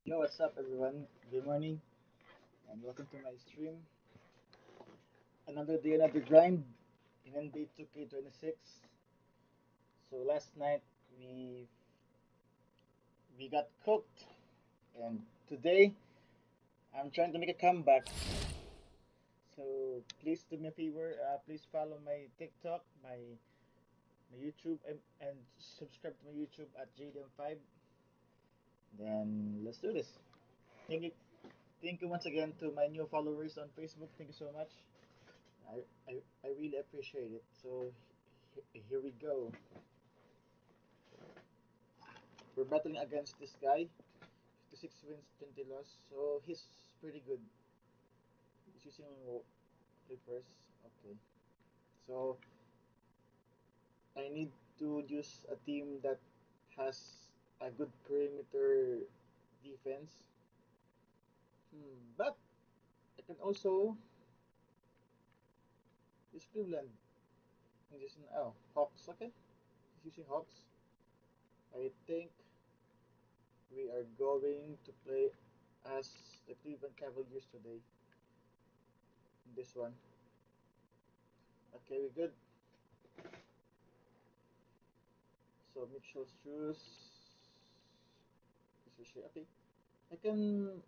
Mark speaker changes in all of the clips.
Speaker 1: Yo, what's up, everyone? Good morning, and welcome to my stream. Another day, another grind in NBA 2K26. So last night we got cooked, and today I'm trying to make a comeback. So please do me a favor. Please follow my TikTok, my YouTube, and subscribe to my YouTube at JDM5. Then let's do this. Thank you, thank you once again to my new followers on Facebook. Thank you so much. I, I really appreciate it. So here we go. We're battling against this guy. 56 wins, 20 loss. So he's pretty good. He's using flippers. Okay. So I need to use a team that has a good perimeter defense. But I can also use Cleveland. I'm using Hawks. Okay. He's using Hawks. I think we are going to play as the Cleveland Cavaliers today in this one. Okay, we good. So Mitchell Struz, okay. I can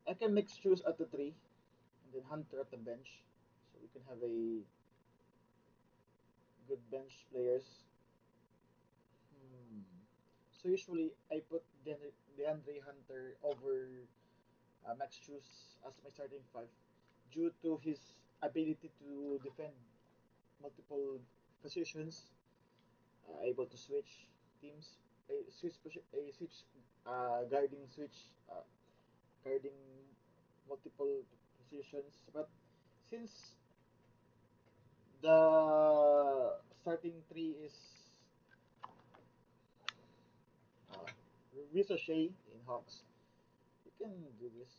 Speaker 1: I can make Struz at the three and then Hunter at the bench, so we can have a good bench players. Hmm. So usually I put DeAndre Hunter over Max Struz as my starting five due to his ability to defend multiple positions, able to switch teams, switch guarding switch guarding multiple positions. But since the starting three is uh, Ricochet in Hawks, you can do this.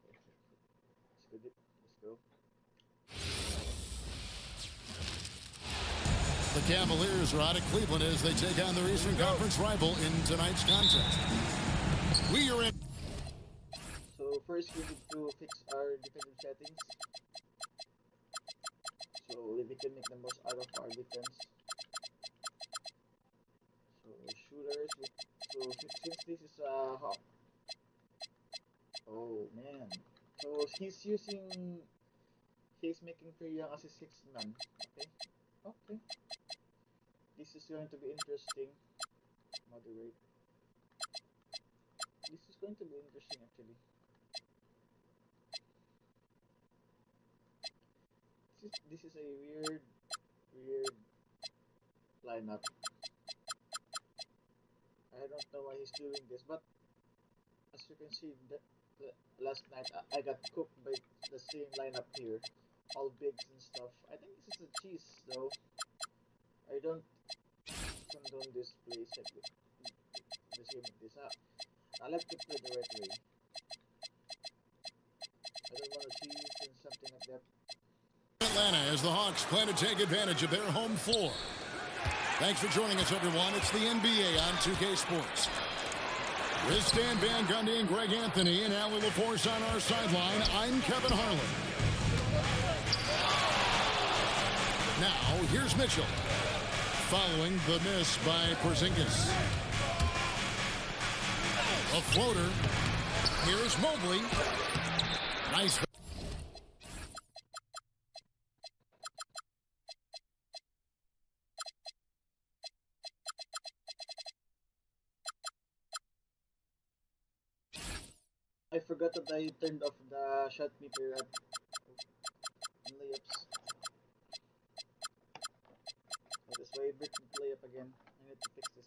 Speaker 1: Let's go. Let's go.
Speaker 2: The Cavaliers are out of Cleveland as they take on their Eastern Conference rival in tonight's contest. We are in.
Speaker 1: So first we need to fix our defensive settings, so we can make the most out of our defense. So shooters. So since this is a Hawk, oh man. So he's making Trae Young as a sixth man. Okay. Okay. This is going to be interesting. Moderate. This is going to be interesting actually. This is a weird lineup. I don't know why he's doing this, but as you can see, last night I got cooked by the same lineup here, all bigs and stuff. I think this is a cheese though. I don't condone this play set with the same with this. I like to play the right way. I don't want to cheese and something like that.
Speaker 2: Atlanta as the Hawks plan to take advantage of their home floor. Thanks for joining us, everyone. It's the NBA on 2K Sports. With Stan Van Gundy and Greg Anthony and Allie LaForce on our sideline, I'm Kevin Harlan. Now, here's Mitchell. Following the miss by Porzingis. A floater. Here's Mobley. Nice.
Speaker 1: I forgot that I turned off the shot meter at layups. That's why I break the layup again. I need to fix this.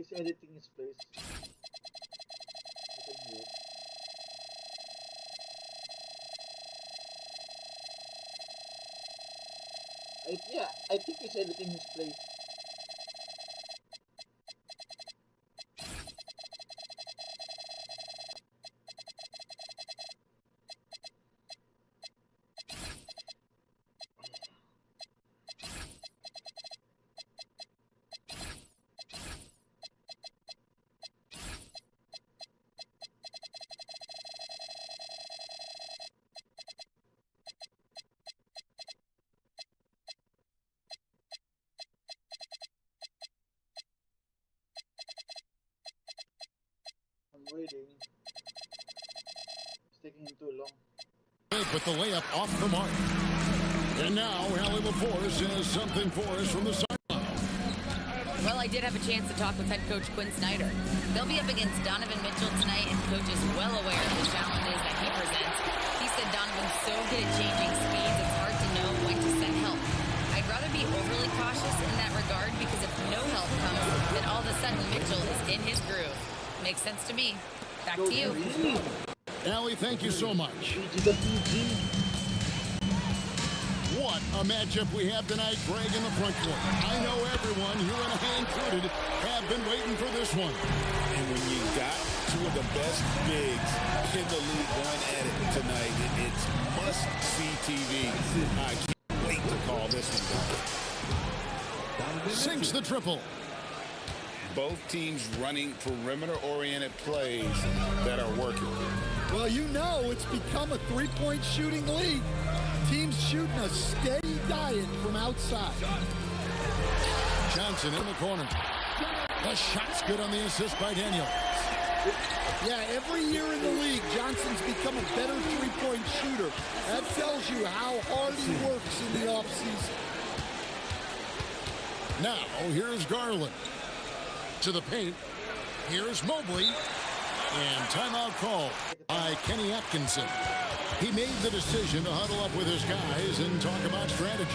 Speaker 1: he's editing his place. I can hear it. Yeah, I think he's editing his place. I'm waiting. It's taking him too long.
Speaker 2: With the layup off the mark. And now, Allie LaForce has something for us from the sideline.
Speaker 3: Well, I did have a chance to talk with head coach Quinn Snyder. They'll be up against Donovan Mitchell tonight, and coach is well aware of the challenges that he presents. He said Donovan's so good at changing speeds, it's hard to know when to send help. I'd rather be overly cautious in that regard, because if no help comes, then all of a sudden Mitchell is in his groove. Makes sense to me. Back to you.
Speaker 2: Allie, thank you so much. What a matchup we have tonight, Greg, in the front court. I know everyone, you and I included, have been waiting for this one.
Speaker 4: And when you got two of the best bigs in the league going at it tonight, it's must-see TV. I can't wait to call this one down.
Speaker 2: Sinks the triple.
Speaker 4: Both teams running perimeter-oriented plays that are working.
Speaker 5: Well, you know it's become a three-point shooting league. Teams shooting a steady diet from outside.
Speaker 2: Johnson in the corner. The shot's good on the assist by Daniel.
Speaker 5: Yeah, every year in the league, Johnson's become a better three-point shooter. That tells you how hard he works in the offseason.
Speaker 2: Now, here's Garland. To the paint. Here's Mobley. And timeout call by Kenny Atkinson. He made the decision to huddle up with his guys and talk about strategy.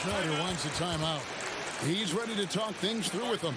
Speaker 2: Snyder wants a timeout. He's ready to talk things through with them.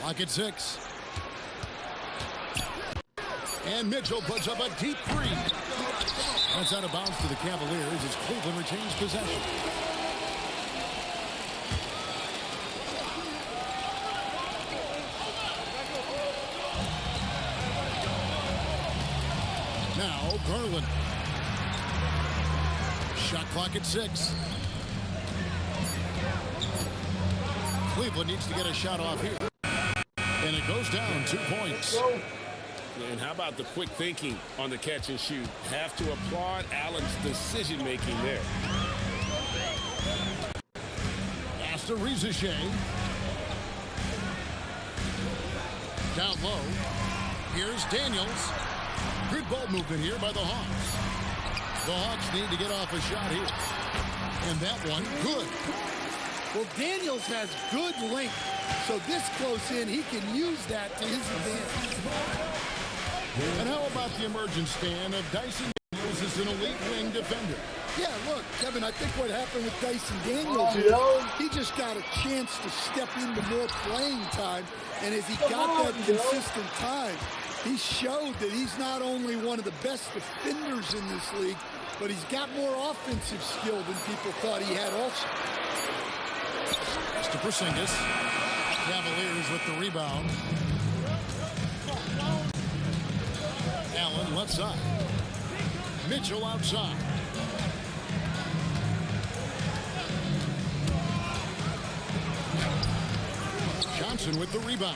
Speaker 2: Clock at 6. And Mitchell puts up a deep three. That's out of bounds to the Cavaliers as Cleveland retains possession. Now Garland. Shot clock at 6. Cleveland needs to get a shot off here. And it goes down 2 points.
Speaker 4: And how about the quick thinking on the catch and shoot? Have to applaud Allen's decision-making there.
Speaker 2: Pass to Rizachet. Down low. Here's Daniels. Good ball movement here by the Hawks. The Hawks need to get off a shot here. And that one, good.
Speaker 5: Well, Daniels has good length. So this close in, he can use that to his advantage.
Speaker 2: And how about the emergent stand of Dyson Daniels as an elite wing defender?
Speaker 5: Yeah, look, Kevin, I think what happened with Dyson Daniels is he just got a chance to step into more playing time. And as he got that consistent time, he showed that he's not only one of the best defenders in this league, but he's got more offensive skill than people thought he had also.
Speaker 2: To Porzingis. Cavaliers with the rebound. Allen left side. Mitchell outside. Johnson with the rebound.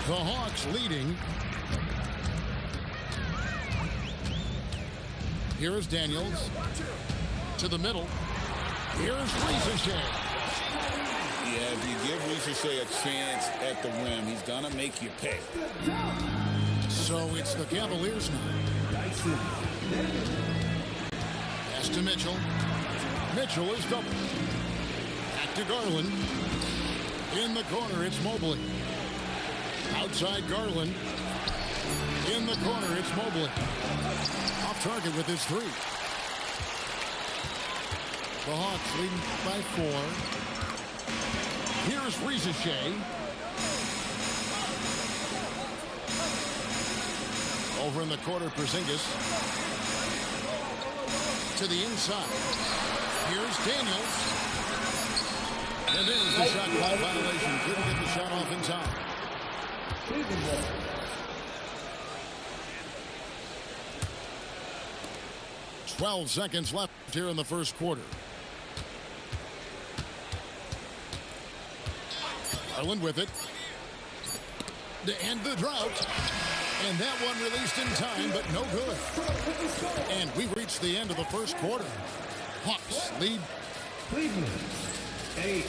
Speaker 2: The Hawks leading. Here is Daniels. To the middle. Here's Rieseshay.
Speaker 4: Yeah, if you give Rieseshay a chance at the rim, he's going to make you pay.
Speaker 2: So it's the Cavaliers now. Pass to Mitchell. Mitchell is double. Back to Garland. In the corner, it's Mobley. Outside Garland. In the corner, it's Mobley. Off target with his three. The Hawks leading by 4. Here's Rieseshay. Over in the corner, Porzingis. To the inside. Here's Daniels. And there's the shot clock violation. Couldn't get the shot off in time. 12 seconds left here in the first quarter. Garland with it. To end the drought. And that one released in time, but no good. And we reached the end of the first quarter. Hawks lead.
Speaker 6: Cleveland, 8.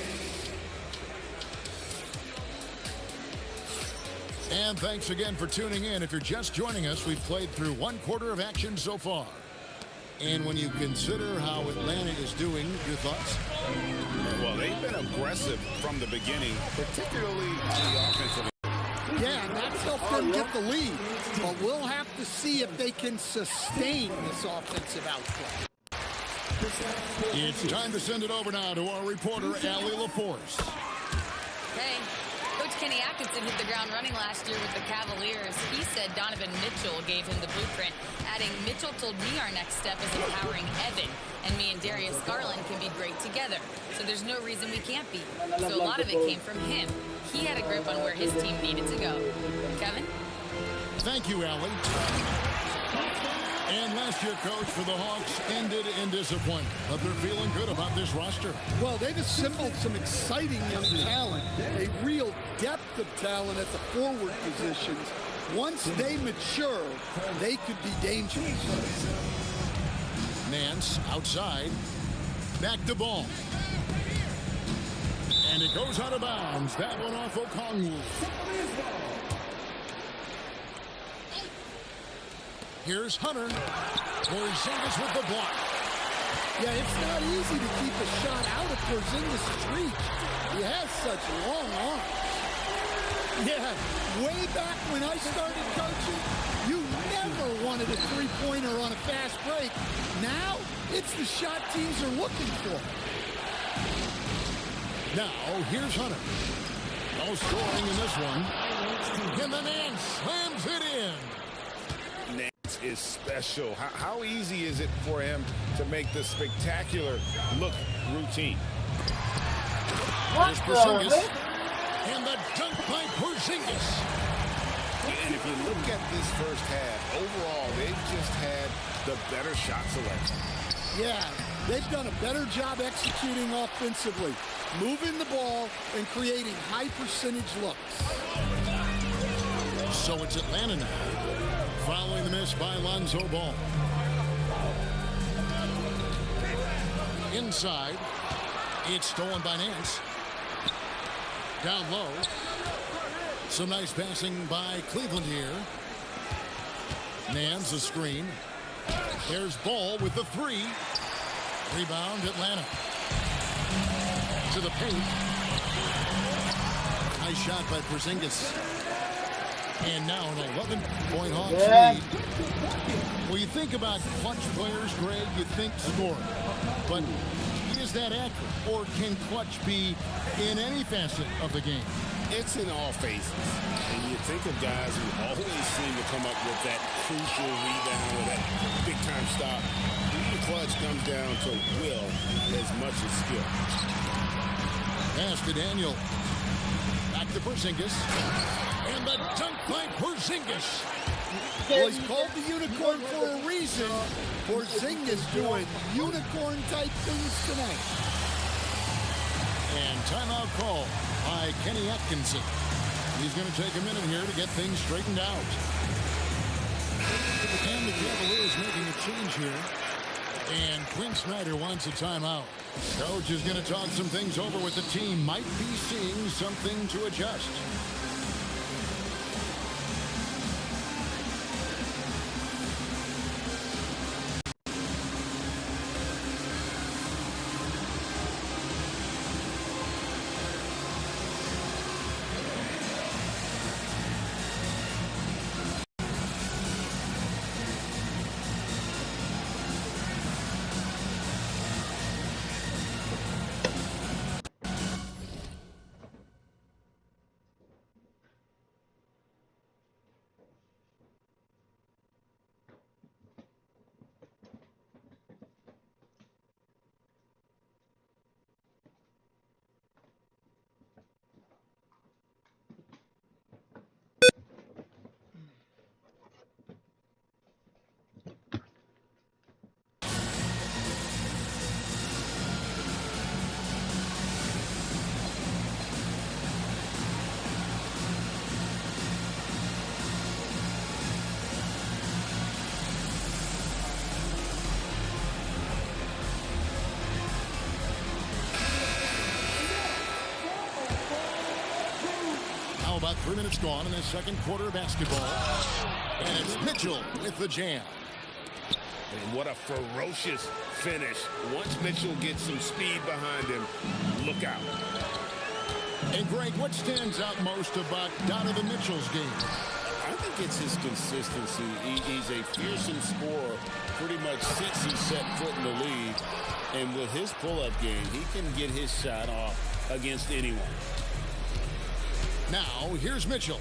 Speaker 2: And thanks again for tuning in. If you're just joining us, we've played through one quarter of action so far. And when you consider how Atlanta is doing, your thoughts?
Speaker 4: Well, they've been aggressive from the beginning, particularly on the offensive.
Speaker 5: Yeah, and that's helped them get the lead. But we'll have to see if they can sustain this offensive outplay.
Speaker 2: It's time to send it over now to our reporter, Allie LaForce.
Speaker 3: Hey, Coach Kenny Atkinson hit the ground running last year with the Cavaliers. He said Donovan Mitchell gave him the blueprint, adding, Mitchell told me our next step is empowering Evan, and me and Darius Garland can be great together. So there's no reason we can't be. So a lot of it came from him. He had a grip on where his team needed to go. Kevin?
Speaker 2: Thank you, Allie. And last year, Coach, for the Hawks ended in disappointment, but they're feeling good about this roster.
Speaker 5: Well, they've assembled some exciting young talent, a real depth of talent at the forward positions. Once they mature, they could be dangerous.
Speaker 2: Nance outside, back to ball. And it goes out of bounds. That one off Okongwu. Here's Hunter. Porzingis with the block.
Speaker 5: Yeah, it's not easy to keep a shot out of Porzingis' reach. He has such long arms. Yeah, way back when I started coaching, you never wanted a three-pointer on a fast break. Now, it's the shot teams are looking for.
Speaker 2: Now, here's Hunter. No scoring in this one. And the Nance slams it in.
Speaker 4: Nance is special. How easy is it for him to make the spectacular look routine?
Speaker 2: Here's Porzingis. And the dunk by Porzingis.
Speaker 4: And if you look at this first half, overall, they've just had the better shot selection.
Speaker 5: Yeah, they've done a better job executing offensively, moving the ball and creating high percentage looks.
Speaker 2: So it's Atlanta now, following the miss by Lonzo Ball. Inside, it's stolen by Nance. Down low. Some nice passing by Cleveland here. Nance a screen. There's Ball with the three. Rebound Atlanta. To the paint. Nice shot by Porzingis. And now an 11-point Hawks
Speaker 1: Yeah.
Speaker 2: lead. Well, you think about clutch players, Greg, you think scoring. But is that accurate? Or can clutch be in any facet of the game?
Speaker 4: It's in all phases. And you think of guys who always seem to come up with that crucial rebound or that big-time stop. The clutch comes down to will as much as skill.
Speaker 2: Pass to Daniel. Back to Porzingis. And the dunk by Porzingis.
Speaker 5: Well, he's called the unicorn for a reason. Porzingis doing unicorn-type things tonight.
Speaker 2: And timeout call by Kenny Atkinson. He's going to take a minute here to get things straightened out. And the Cavaliers making a change here. And Quinn Snyder wants a timeout. Coach is going to talk some things over with the team. Might be seeing something to adjust. About 3 minutes gone in the second quarter of basketball. And it's Mitchell with the jam.
Speaker 4: And what a ferocious finish. Once Mitchell gets some speed behind him, look out.
Speaker 2: And Greg, what stands out most about Donovan Mitchell's game?
Speaker 4: I think it's his consistency. He's a fearsome scorer pretty much since he set foot in the league. And with his pull-up game, he can get his shot off against anyone.
Speaker 2: Now, here's Mitchell,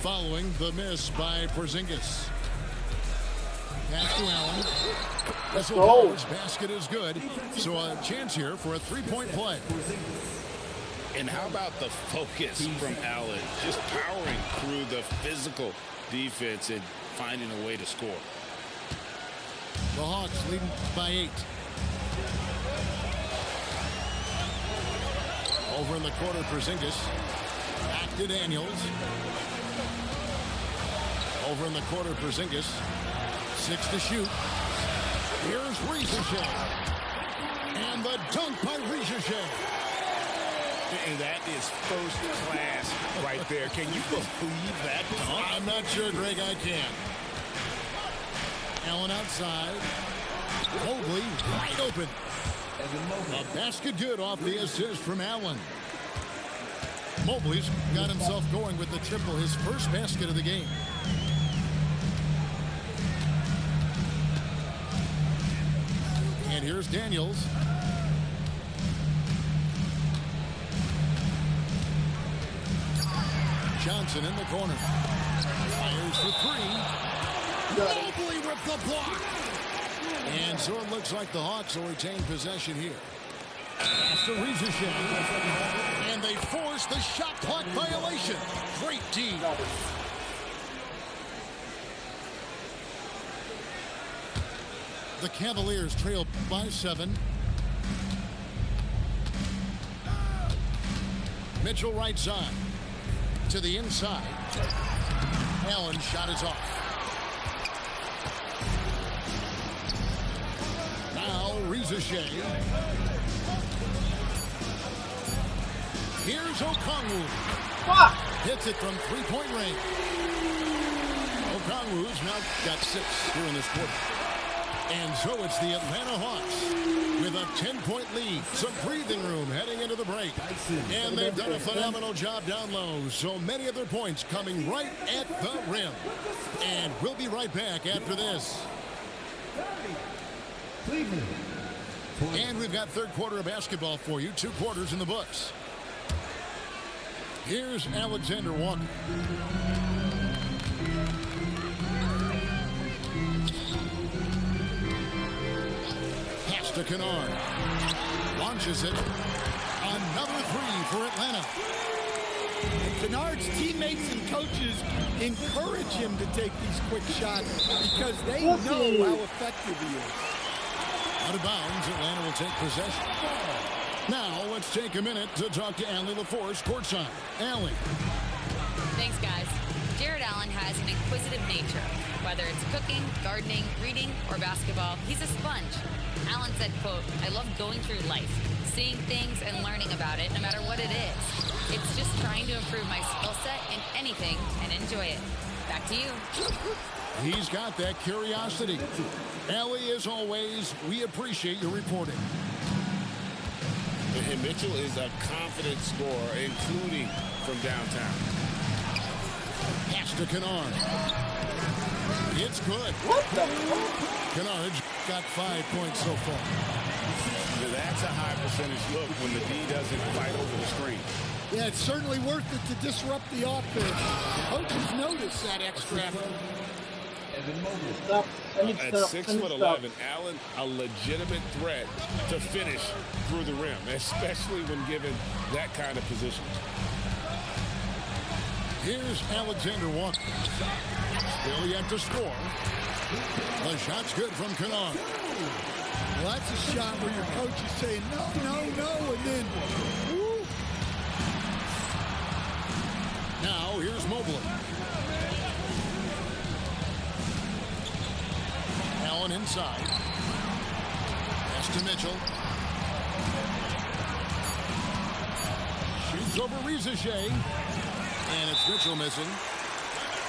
Speaker 2: following the miss by Porzingis. Pass to Allen. His basket is good, so a chance here for a three-point play.
Speaker 4: And how about the focus from Allen? Just powering through the physical defense and finding a way to score.
Speaker 2: The Hawks leading by 8. Over in the corner, Porzingis. Back to Daniels. Over in the corner, Porzingis. 6 to shoot. Here's Riesesheim. And the dunk by Riesesheim.
Speaker 4: And that is first class right there. Can you believe that dunk?
Speaker 2: I'm not sure, Greg, I can. Allen outside. Mobley wide open. A basket good off the assist from Allen. Mobley's got himself going with the triple, his first basket of the game. And here's Daniels. Johnson in the corner. Fires for 3. Mobley with the block. And so it looks like the Hawks will retain possession here. After Riesesheim. And they force the shot clock violation. Great D. The Cavaliers trail by 7. Mitchell right side. To the inside. Allen shot is off. Now Riesesheim. Here's Okongwu. Hits it from 3-point range. Okongwu's now got 6 here in this quarter. And so it's the Atlanta Hawks with a 10-point lead. Some breathing room heading into the break. And they've done a phenomenal job down low. So many of their points coming right at the rim. And we'll be right back after this.
Speaker 6: Cleveland.
Speaker 2: And we've got third quarter of basketball for you. 2 quarters in the books. Here's Alexander Walker. Pass to Kennard. Launches it. Another 3 for Atlanta.
Speaker 5: Kennard's teammates and coaches encourage him to take these quick shots because they know how effective he is.
Speaker 2: Out of bounds, Atlanta will take possession. Now, let's take a minute to talk to Allie LaForce courtside. Allie.
Speaker 3: Thanks, guys. Jared Allen has an inquisitive nature. Whether it's cooking, gardening, reading, or basketball, he's a sponge. Allen said, quote, "I love going through life, seeing things and learning about it no matter what it is. It's just trying to improve my skill set in anything and enjoy it." Back to you.
Speaker 2: He's got that curiosity. Allie, as always, we appreciate your reporting.
Speaker 4: And Mitchell is a confident scorer, including from downtown.
Speaker 2: Pass to Kennard. It's good. Kennard's got 5 points so far.
Speaker 4: Now that's a high percentage look when the D doesn't fight over the screen.
Speaker 5: Yeah, it's certainly worth it to disrupt the offense. Coaches notice that extra effort.
Speaker 1: Stop. I need
Speaker 4: At
Speaker 1: stop.
Speaker 4: 6'11", Allen, a legitimate threat to finish through the rim, especially when given that kind of position.
Speaker 2: Here's Alexander Walker. Still yet to score. The shot's good from Kennard.
Speaker 5: Well, that's a shot where your coach is saying, no, and then, woo.
Speaker 2: Now, here's Mobley. Allen inside. Pass to Mitchell. Shoots over Rizichet. And it's Mitchell missing.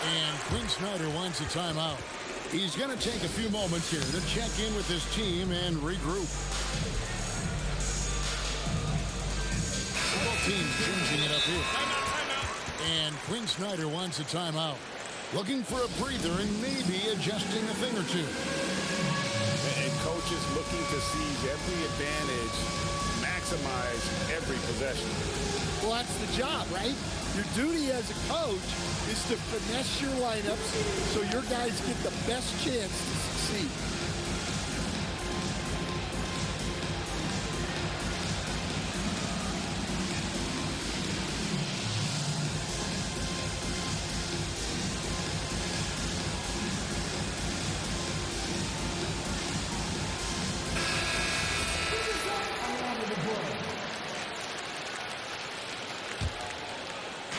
Speaker 2: And Quinn Snyder wants a timeout. He's going to take a few moments here to check in with his team and regroup. Both teams changing it up here. And Quinn Snyder wants a timeout. Looking for a breather and maybe adjusting a thing or two.
Speaker 4: And coaches looking to seize every advantage, maximize every possession.
Speaker 5: Well, that's the job, right? Your duty as a coach is to finesse your lineups so your guys get the best chance to succeed.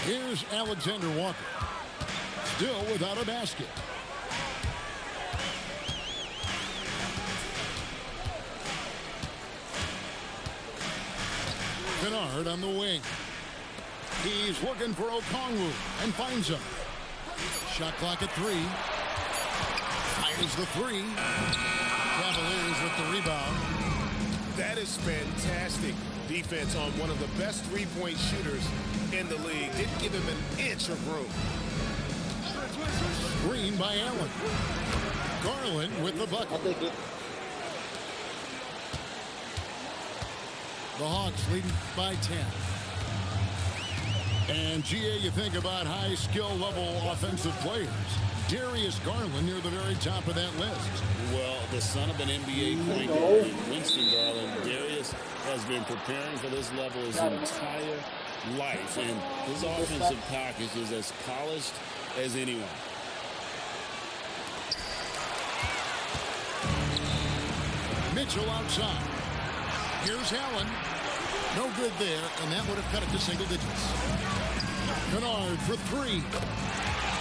Speaker 2: Here's Alexander Walker. Still without a basket. Kennard on the wing. He's looking for Okongwu and finds him. Shot clock at 3. Fires the 3. Cavaliers with the rebound.
Speaker 4: That is fantastic defense on one of the best three-point shooters in the league. Didn't give him an inch of room.
Speaker 2: Screen by Allen. Garland with the bucket.
Speaker 1: I'll take it.
Speaker 2: The Hawks leading by 10. And, GA, you think about high skill level offensive players. Darius Garland near the very top of that list.
Speaker 4: Well, the son of an NBA point guard, Winston Garland, Darius has been preparing for this level his entire life. And his offensive package is as polished as anyone.
Speaker 2: Mitchell outside. Here's Allen. No good there, and that would have cut it to single digits. Kennard for 3.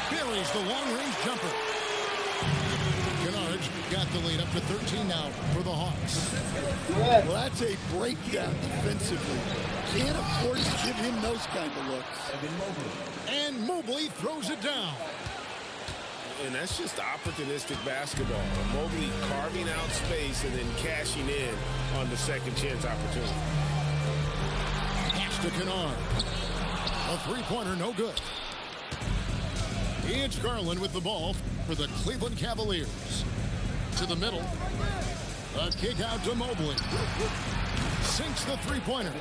Speaker 2: Buries the long-range jumper. Kennard's got the lead up to 13 now for the Hawks.
Speaker 5: Well, that's a breakdown defensively. Can't afford to give him those kind of looks.
Speaker 2: And Mobley throws it down.
Speaker 4: And that's just opportunistic basketball. Mobley carving out space and then cashing in on the second chance opportunity.
Speaker 2: Pass to Kennard. A three-pointer, no good. It's Garland with the ball for the Cleveland Cavaliers. To the middle. A kick out to Mobley. Sinks the three-pointer.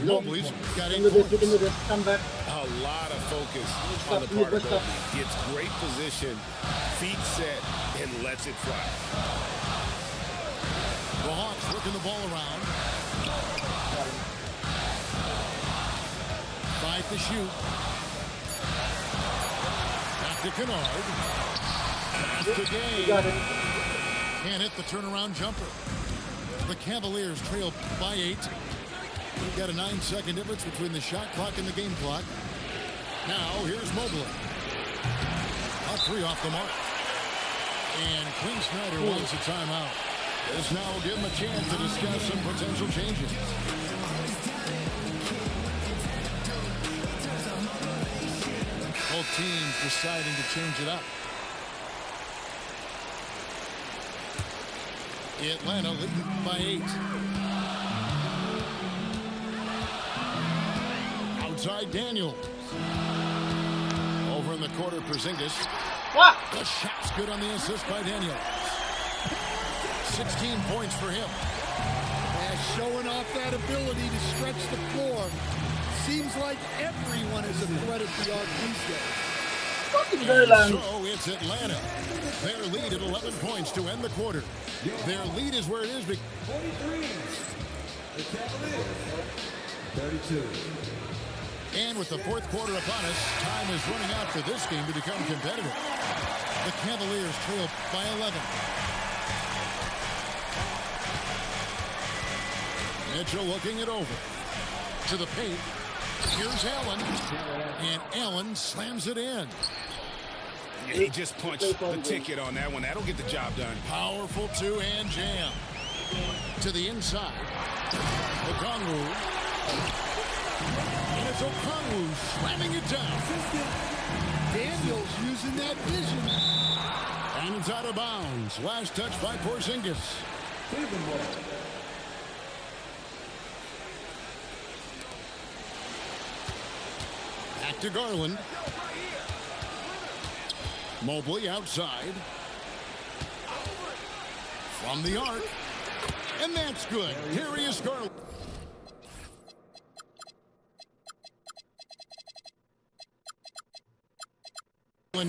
Speaker 2: Mobley's got 8 points.
Speaker 1: Come back.
Speaker 4: A lot of focus on the part of Mobley. Gets great position, feet set, and lets it fly.
Speaker 2: The Hawks working the ball around. 5 to shoot. Back to Kennard. Pass to Gay. Can't hit the turnaround jumper. The Cavaliers trail by 8. We've got a 9-second difference between the shot clock and the game clock. Now, here's Mobley. A 3 off the mark. And Quinn Snyder wants a timeout. This now will give him a chance to discuss some potential changes. Both teams deciding to change it up. Atlanta leading by 8. Outside Daniels. Over in the quarter, Porzingis.
Speaker 1: What?
Speaker 2: The shot's good on the assist by Daniels. 16 points for him.
Speaker 5: And showing off that ability to stretch the floor. Seems like everyone is a threat at the arc these days.
Speaker 2: And so it's Atlanta. Their lead at 11 points to end the quarter. Their lead is where it is.
Speaker 6: 43. The Cavaliers. 32.
Speaker 2: And with the fourth quarter upon us, time is running out for this game to become competitive. The Cavaliers trail by 11. Mitchell looking it over. To the paint. Here's Allen. And Allen slams it in.
Speaker 4: He just punched the ticket on that one. That'll get the job done.
Speaker 2: Powerful two-hand jam. To the inside. Okongwu. And it's Okongwu slamming it down.
Speaker 5: Daniels using that vision.
Speaker 2: And it's out of bounds. Last touch by Porzingis. Back to Garland. Mobley outside. From the arc. And that's good. Here he is, Garland.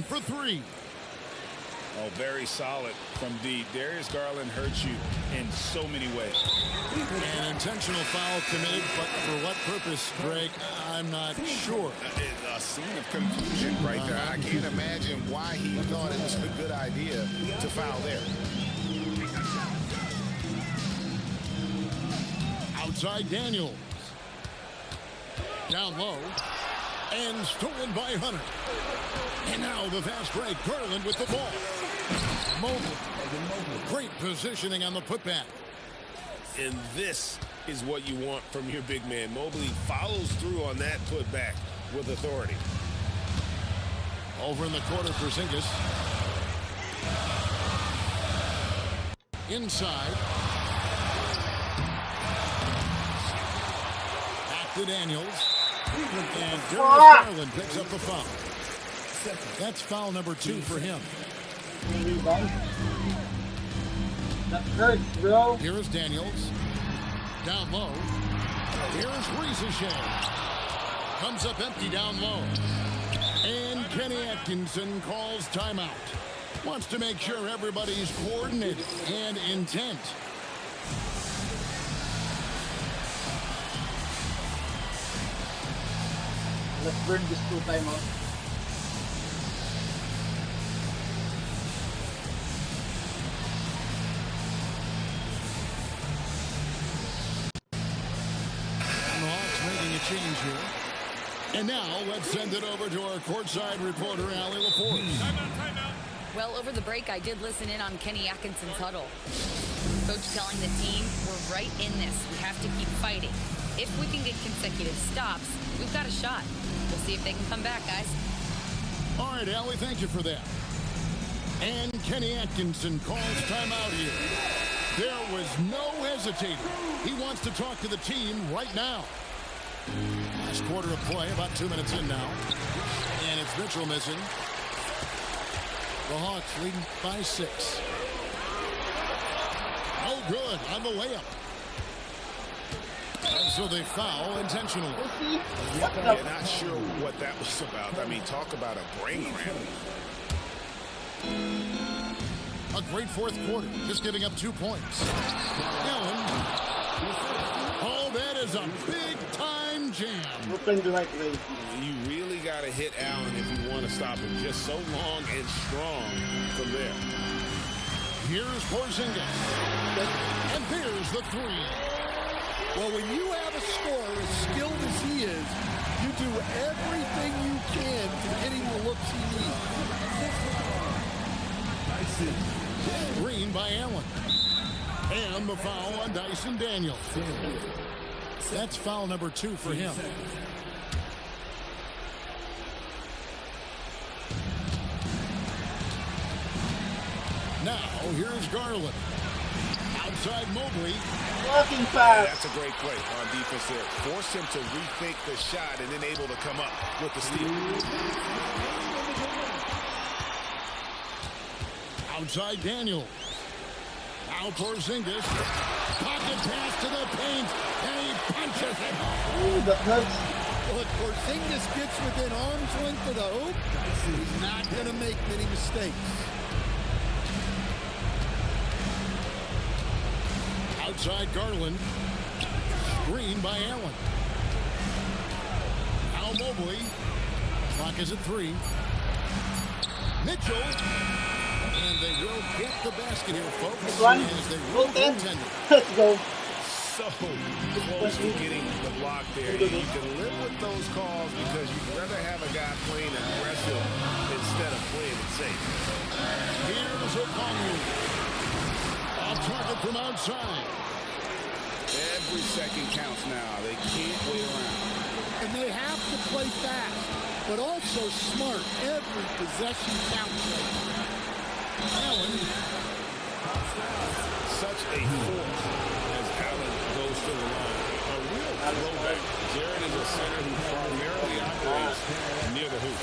Speaker 2: For 3.
Speaker 4: Oh, very solid from D. Darius Garland hurts you in so many ways.
Speaker 2: An intentional foul committed, but for what purpose, Greg, I'm not sure.
Speaker 4: A scene of confusion right there. I can't imagine why he thought it was a good idea to foul there.
Speaker 2: Outside Daniels. Down low. And stolen by Hunter. And now the fast break. Garland with the ball. Mobley. Great positioning on the putback.
Speaker 4: And this is what you want from your big man. Mobley follows through on that putback with authority.
Speaker 2: Over in the corner, Porzingis. Inside. Back to Daniels. And Darius Garland picks up the foul. That's foul number 2 for him.
Speaker 1: That hurts, bro.
Speaker 2: Here is Daniels. Down low. Here's Riesesheim. Comes up empty down low. And Kenny Atkinson calls timeout. Wants to make sure everybody's coordinated and intent.
Speaker 1: Let's burn this 2 timeout.
Speaker 2: And the Hawks making a change here. And now let's send it over to our courtside reporter, Allie LaForce.
Speaker 3: Timeout. Well, over the break, I did listen in on Kenny Atkinson's huddle. Coach telling the team, we're right in this. We have to keep fighting. If we can get consecutive stops, we've got a shot. We'll see if they can come back, guys.
Speaker 2: All right, Allie, thank you for that. And Kenny Atkinson calls timeout here. There was no hesitating. He wants to talk to the team right now. Last quarter of play, about 2 minutes in now. And it's Mitchell missing. The Hawks leading by 6. Oh, good on the layup. And so they foul intentionally.
Speaker 4: Yeah, not sure what that was about. I mean, talk about a brain cramp.
Speaker 2: A great fourth quarter, just giving up 2 points. Allen. Oh, that is a big-time jam.
Speaker 1: Open the right way.
Speaker 4: You really got to hit Allen if you want to stop him. Just so long and strong from there.
Speaker 2: Here's Porzingis. And there's the 3.
Speaker 5: Well, when you have a scorer as skilled as he is, you do everything you can to get him the looks he needs.
Speaker 2: Green by Allen. And the foul on Dyson Daniels. That's foul number 2 for him. Now, here's Garland. Outside Mobley.
Speaker 1: Walking fast.
Speaker 4: That's a great play on defense there. Force him to rethink the shot and then able to come up with the steal.
Speaker 2: Outside Daniels. Now Porzingis. Pocket pass to the paint. And he punches it.
Speaker 1: Ooh, that hurts.
Speaker 5: Well, if Porzingis gets within arm's length of the hoop, he's not going to make many mistakes.
Speaker 2: Outside Garland. Screen by Allen. Now Mobley. Clock is at 3. Mitchell. And they will get the basket here, folks.
Speaker 1: One.
Speaker 2: As they
Speaker 1: Full
Speaker 2: will
Speaker 1: 10.
Speaker 2: goaltender.
Speaker 1: Let's go.
Speaker 4: So close to getting the block there. You can live with those calls because you'd rather have a guy playing aggressive instead of playing it safe.
Speaker 2: Here's Okongwu. Off target from outside.
Speaker 4: Every second counts now. They can't wait around.
Speaker 5: And they have to play fast, but also smart. Every possession counts.
Speaker 2: Allen.
Speaker 4: Such a force as Allen goes to the line. A real throwback. Jared is a center who primarily operates near the hoop.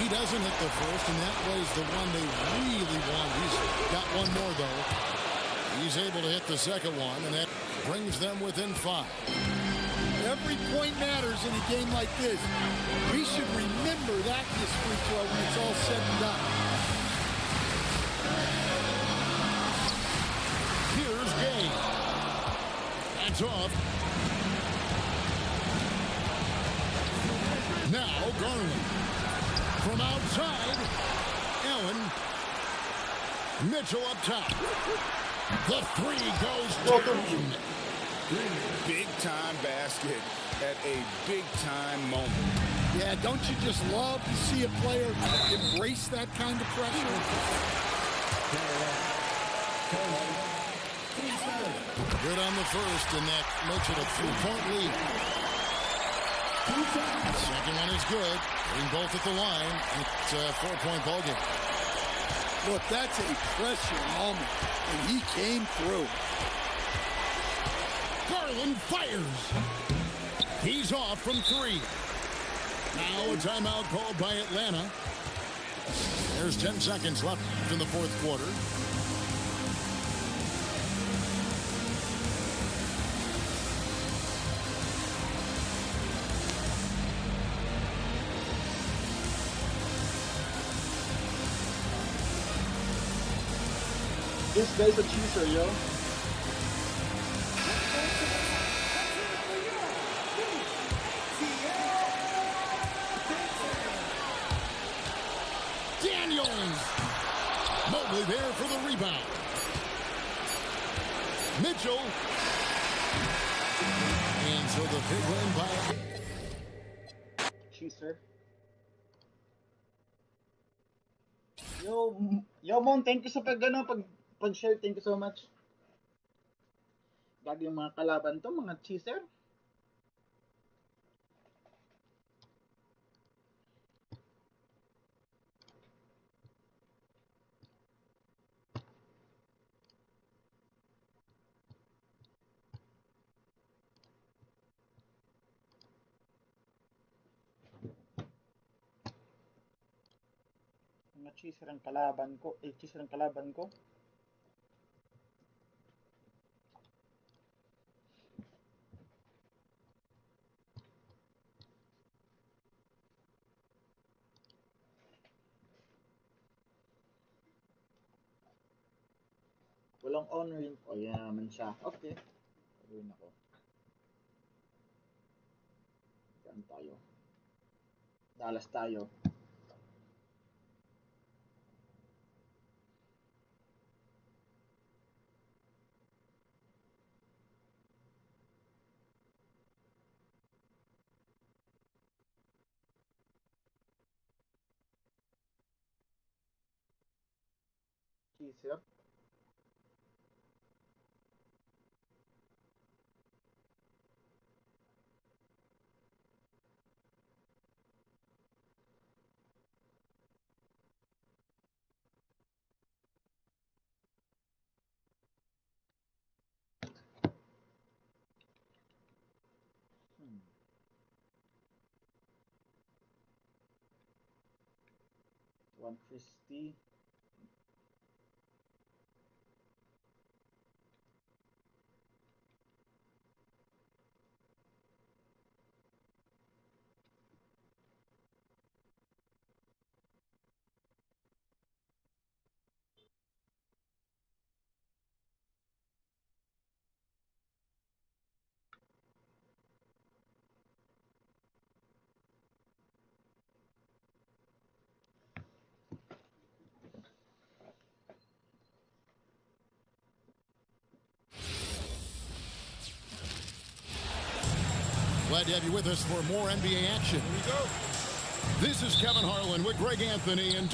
Speaker 2: He doesn't hit the first, and that was the one they really want. He's got one more, though. He's able to hit the second one, and that brings them within 5.
Speaker 5: Every point matters in a game like this. We should remember that in this free throw when it's all said and done.
Speaker 2: Here's Gay. That's off. Now Garland. From outside. Allen. Mitchell up top. The 3 goes down.
Speaker 4: Big-time basket at a big-time moment.
Speaker 5: Yeah, don't you just love to see a player embrace that kind of pressure?
Speaker 2: Good on the first, and that makes it a 3-point lead. Second one is good. Being both at the line. It's a 4-point ball game.
Speaker 5: Look, that's a pressure moment, and he came through.
Speaker 2: Garland fires. He's off from 3. Now a timeout called by Atlanta. There's 10 seconds left in the fourth quarter.
Speaker 1: This guy's a cheeser, yo.
Speaker 2: Daniels. Mobley there for the rebound. Mitchell. And so the big win by
Speaker 1: Cheeser. Yo, Mon, thank you sa pag-share. Thank you so much. Gagi yung mga kalaban to, mga cheeser. cheeser ang kalaban ko. Cheeser ang kalaban ko. Walang honor yun. O, yan naman siya. Okay. Gawin ako. Saan tayo? Dallas tayo. Cheeser. One Christie.
Speaker 2: Glad to have you with us for more NBA action.
Speaker 4: Here we go.
Speaker 2: This is Kevin Harlan with Greg Anthony and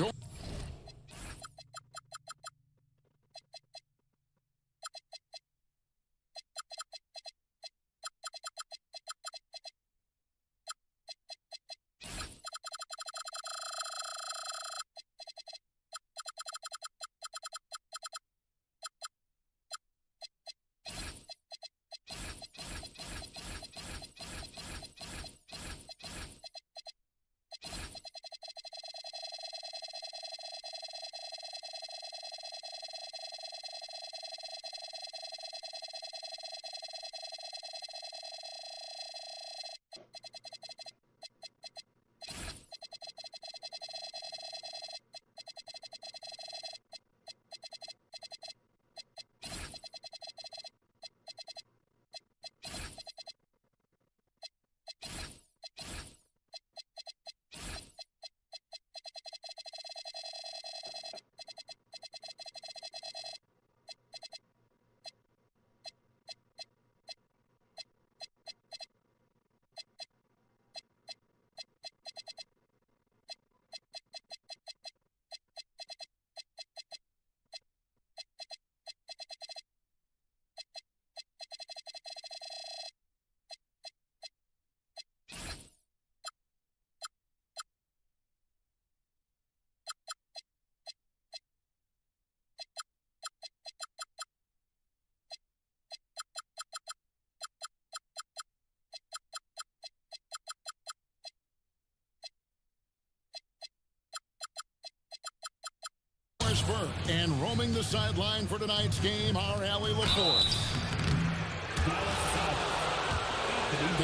Speaker 2: and roaming the sideline for tonight's game, our Allie LaForce.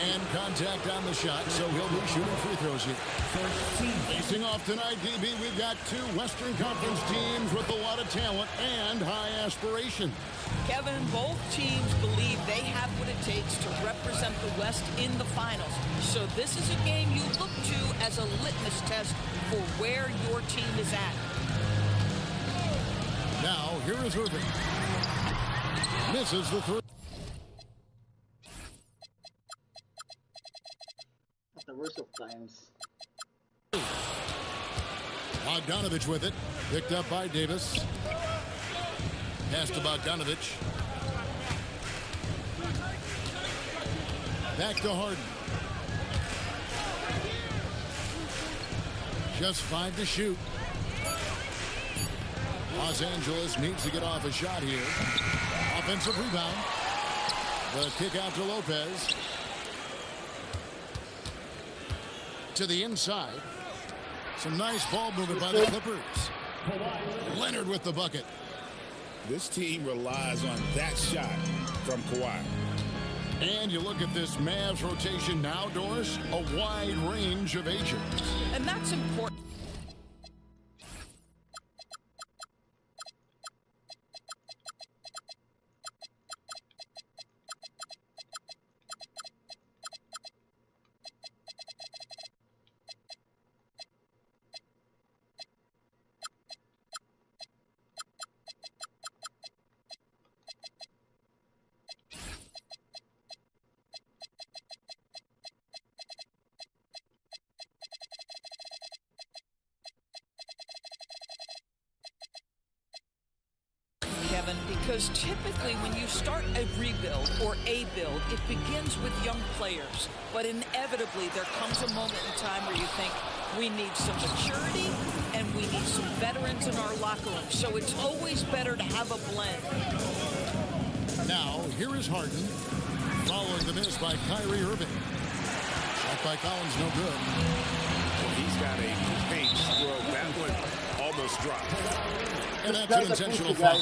Speaker 2: And contact on the shot, so he'll be shooting free throws here. Facing off tonight, DB, we've got two Western Conference teams with a lot of talent and high aspirations.
Speaker 7: Kevin, both teams believe they have what it takes to represent the West in the finals. So this is a game you look to as a litmus test for where your team is at.
Speaker 2: Now, here is Irving. Misses the three.
Speaker 1: At the worst of times.
Speaker 2: Bogdanovich with it. Picked up by Davis. Pass to Bogdanovich. Back to Harden. Just 5 to shoot. Los Angeles needs to get off a shot here. Offensive rebound. The kick out to Lopez. To the inside. Some nice ball movement by the Clippers. Leonard with the bucket.
Speaker 4: This team relies on that shot from Kawhi.
Speaker 2: And you look at this Mavs rotation now, Doris, a wide range of ages.
Speaker 7: And that's important. Kevin, because typically when you start a rebuild or a build, it begins with young players. But inevitably, there comes a moment in time where you think, we need some maturity and we need some veterans in our locker room. So it's always better to have a blend.
Speaker 2: Now, here is Harden, following the miss by Kyrie Irving. Shot by Collins, no good.
Speaker 4: Well, he's got a paint stroke. That one almost dropped.
Speaker 2: And that's an intentional foul.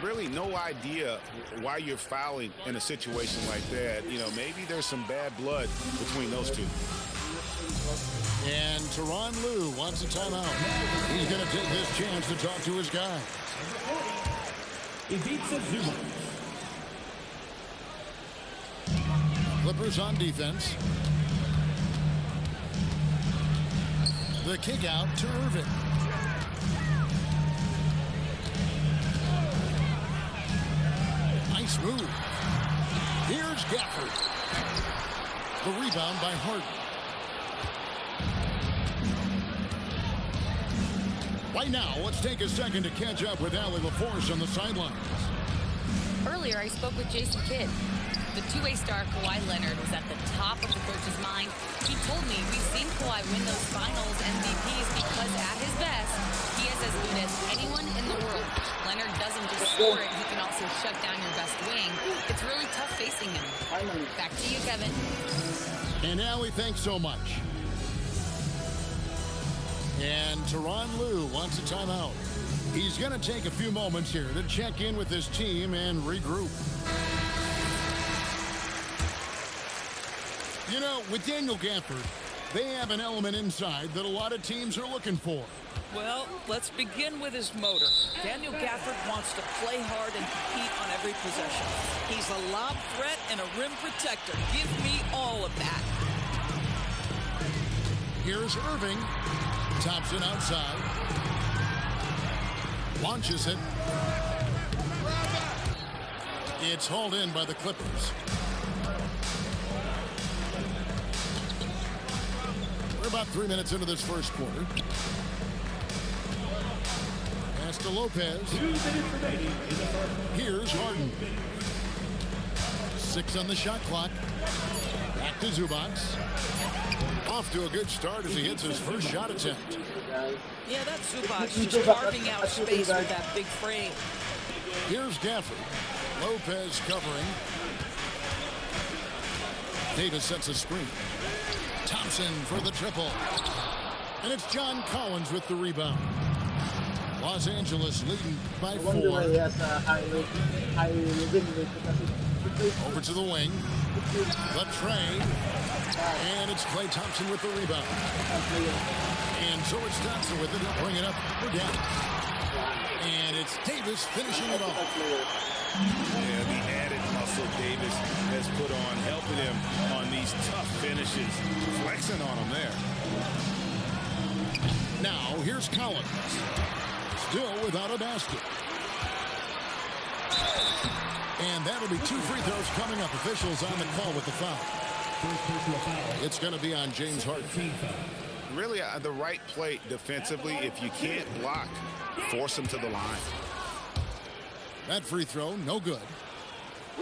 Speaker 4: Really no idea why you're fouling in a situation like that. You know, maybe there's some bad blood between those two.
Speaker 2: And Tyronn Lue wants a timeout. He's going to take this chance to talk to his guy. Clippers on defense. The kick out to Irving. Nice move. Here's Gafford. The rebound by Harden. Right now, let's take a second to catch up with Allie LaForce on the sidelines.
Speaker 3: Earlier, I spoke with Jason Kidd. The two-way star Kawhi Leonard was at the top of the coach's mind. He told me we've seen Kawhi win those finals MVPs because at his best, he is as good as anyone in the world. Leonard doesn't just score it, he can also shut down your best wing. It's really tough facing him. Back to you, Kevin.
Speaker 2: And Allie, thanks so much. And Tyronn Lue wants a timeout. He's going to take a few moments here to check in with his team and regroup. You know, with Daniel Gafford, they have an element inside that a lot of teams are looking for.
Speaker 7: Well, let's begin with his motor. Daniel Gafford wants to play hard and compete on every possession. He's a lob threat and a rim protector. Give me all of that.
Speaker 2: Here's Irving. Thompson outside. Launches it. It's hauled in by the Clippers. We're about 3 minutes into this first quarter. Pass to Lopez. Here's Harden. 6 on the shot clock. Back to Zubac. Off to a good start as he hits his first shot attempt.
Speaker 7: Yeah, that's Zubac just carving out space with that big frame.
Speaker 2: Here's Gafford. Lopez covering. Davis sets a screen. Thompson for the triple. And it's John Collins with the rebound. Los Angeles leading by 4. Over to the wing. The tray. And it's Klay Thompson with the rebound. And so it's Thompson with it. He'll bring it up for Dallas. And it's Davis finishing it off.
Speaker 4: Yeah, the added muscle Davis has put on, helping him on these tough finishes. Flexing on him there.
Speaker 2: Now, here's Collins. Still without a basket. And that'll be 2 free throws coming up. Officials on the call with the foul. It's going to be on James Harden.
Speaker 4: Really, the right play defensively. If you can't block, force him to the line.
Speaker 2: That free throw, no good.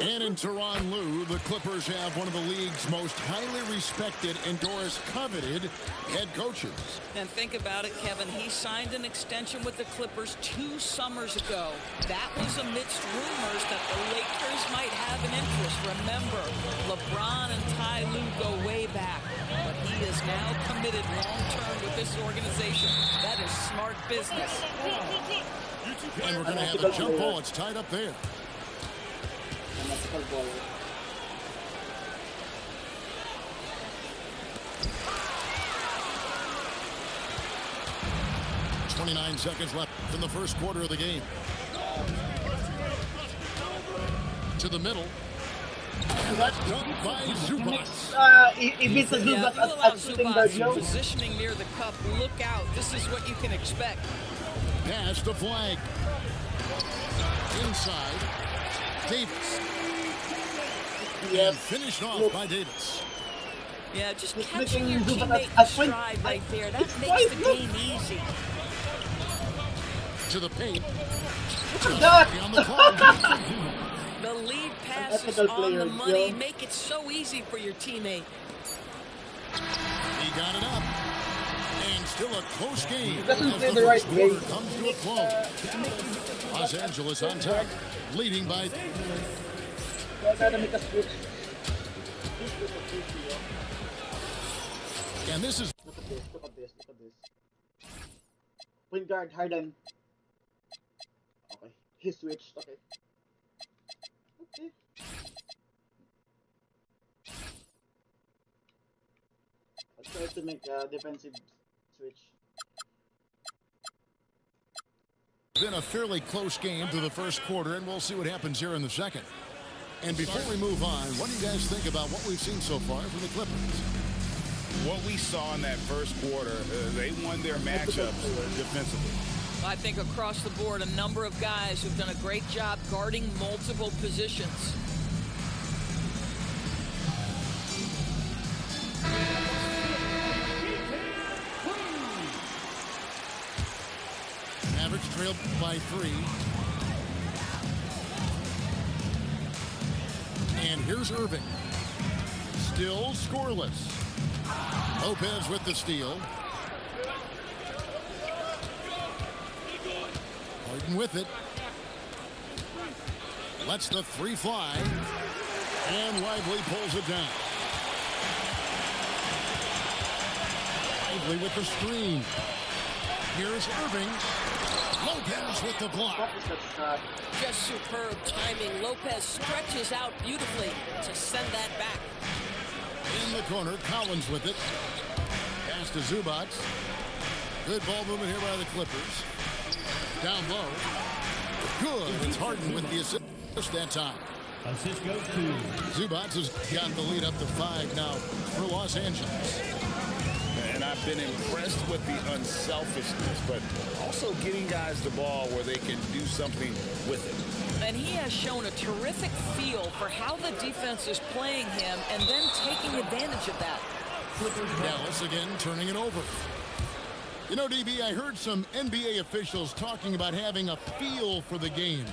Speaker 2: And in Tyronn Lue, the Clippers have one of the league's most highly respected and Doris coveted head coaches.
Speaker 7: And think about it, Kevin. He signed an extension with the Clippers 2 summers ago. That was amidst rumors that the Lakers might have an interest. Remember, LeBron and Ty Lue go way back. But he is now committed long-term with with this organization. That is smart business.
Speaker 2: And we're going to have a jump ball. It's tied up there.
Speaker 1: Analytical ball.
Speaker 2: 29 seconds left in the first quarter of the game. To the middle. And that's done by Zubac.
Speaker 1: He beats the
Speaker 7: Yeah,
Speaker 1: Zubac
Speaker 7: if you allow
Speaker 1: at shooting guard,
Speaker 7: Zubac
Speaker 1: no.
Speaker 7: positioning near the cup, look out. This is what you can expect.
Speaker 2: Pass the flag. Inside. Davis. And finished off by Davis.
Speaker 7: Yeah, just
Speaker 1: He's
Speaker 7: catching your
Speaker 1: making Zubac
Speaker 7: teammate
Speaker 1: at
Speaker 7: in
Speaker 1: point.
Speaker 7: stride right there. That
Speaker 1: It's
Speaker 7: makes the
Speaker 1: point.
Speaker 7: game easy.
Speaker 2: To the paint.
Speaker 1: Look at that!
Speaker 2: On the clock.
Speaker 7: The lead passes
Speaker 1: ethical
Speaker 7: on the
Speaker 1: player,
Speaker 7: money.
Speaker 1: Joe.
Speaker 7: Make it so easy for your teammate.
Speaker 2: He got it up. And still a close game.
Speaker 1: He doesn't
Speaker 2: as
Speaker 1: play
Speaker 2: the
Speaker 1: the right
Speaker 2: first
Speaker 1: way.
Speaker 2: quarter comes to a close. Los Angeles on top, leading by.
Speaker 1: So, gotta make a switch.
Speaker 2: And this is
Speaker 1: Look at this, look at this, look at this. Point guard, Harden. Okay, he switched, okay. Okay. Let's try to make a defensive switch.
Speaker 2: been a fairly close game through the first quarter, and we'll see what happens here in the second. And before we move on, what do you guys think about what we've seen so far from the Clippers?
Speaker 4: What we saw in that first quarter, they won their matchups defensively.
Speaker 7: I think across the board, a number of guys who've done a great job guarding multiple positions.
Speaker 2: Mavericks trailed by 3. And here's Irving. Still scoreless. Lopez with the steal. Harden with it. Lets the 3 fly. And Lively pulls it down. Lively with the screen. Here's Irving. Lopez with the block.
Speaker 1: What is that shot?
Speaker 7: Just superb timing. Lopez stretches out beautifully to send that back.
Speaker 2: In the corner, Collins with it. Pass to Zubac. Good ball movement here by the Clippers. Down low. Good. It's Harden with the assist that time.
Speaker 6: Assist goes to
Speaker 2: Zubac has got the lead up to 5 now for Los Angeles.
Speaker 4: And I've been impressed with the unselfishness, but also getting guys the ball where they can do something with it.
Speaker 7: And he has shown a terrific feel for how the defense is playing him and then taking advantage of that.
Speaker 2: Dallas again turning it over. You know, DB, I heard some NBA officials talking about having a feel for the game